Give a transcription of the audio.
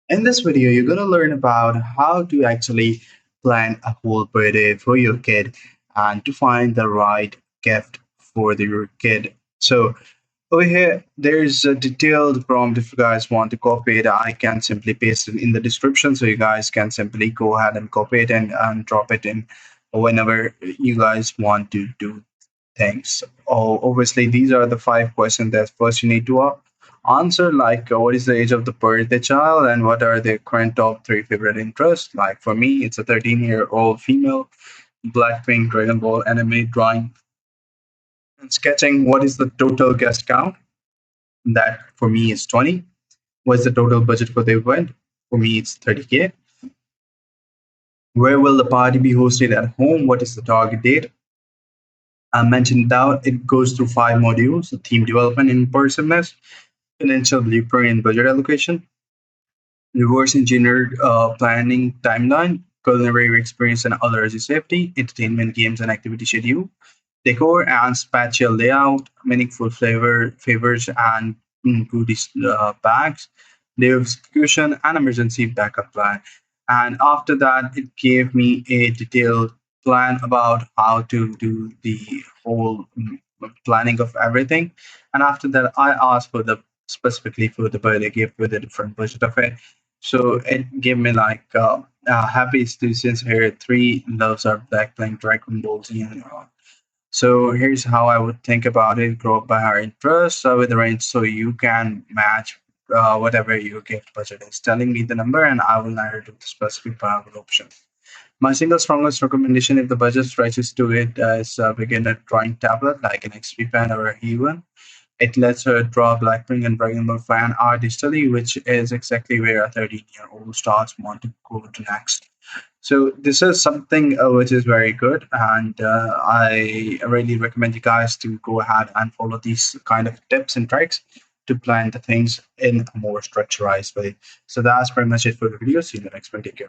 In this video, you're going to learn about how to actually plan a whole birthday for your kid and to find the right gift for your kid. So over here, there's a detailed prompt. If you guys want to copy it, I can simply paste it in the description. So you guys can simply go ahead and copy it and drop it in whenever you guys want to do things. Oh, obviously, these are the 5 questions that first you need to answer. Like, what is the age of the birthday child, and what are their current top three favorite interests? Like for me, it's a 13-year-old female, Blackpink, Dragon Ball, anime, drawing, and sketching. What is the total guest count? That for me is 20. What's the total budget for the event? For me, it's 30K. Where will the party be hosted at home? What is the target date? I mentioned that it goes through 5 modules: theme development, immersiveness, financial blueprint, and budget allocation, reverse engineered planning timeline, culinary experience and allergy safety, entertainment, games and activity schedule, decor and spatial layout, meaningful favors and goodies bags, day of execution, and emergency backup plan. And after that, it gave me a detailed plan about how to do the whole planning of everything. And after that, I asked for the specifically for the birthday gift with a different budget of it. So it gave me like happy students here. Three loves are black playing Dragon Ball Z and so here's how I would think about it: grow by our interest with the range, so you can match whatever your gift budget is. Telling me the number, and I will narrow to the specific viable option. My single strongest recommendation, if the budget stretches to it, is a beginner drawing tablet like an XP pen or a E1. It lets her draw Blackpink and Dragon Ball fan art digitally, which is exactly where a 13-year-old starts want to go to next. So this is something which is very good, and I really recommend you guys to go ahead and follow these kind of tips and tricks to plan the things in a more structurized way. So that's pretty much it for the video. See you in the next one. Take care.